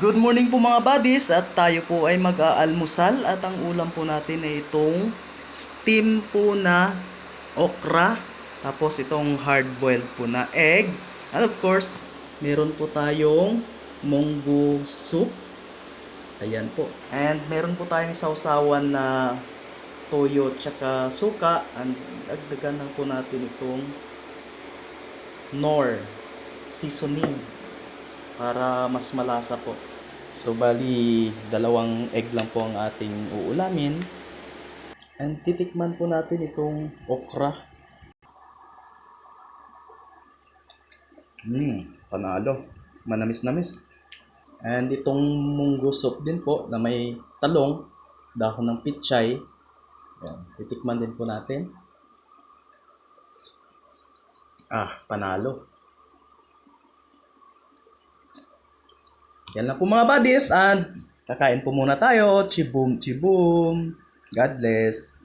Good morning po mga buddies at tayo po ay mag-aalmusal at ang ulam po natin ay itong steam po na okra, tapos itong hard boiled po na egg, and of course meron po tayong munggo soup. Ayan po, and meron po tayong sausawan na toyo tsaka suka, and dagdagan lang po natin itong nor seasoning para mas malasa po. So bali, dalawang egg lang po ang ating uulamin. And titikman po natin itong okra. Panalo. Manamis-namis. And itong munggo soup din po na may talong, dahon ng pichay. Ayan, titikman din po natin. Panalo. Yan lang po mga buddies, and kakain po muna tayo. Chibum, chibum. God bless.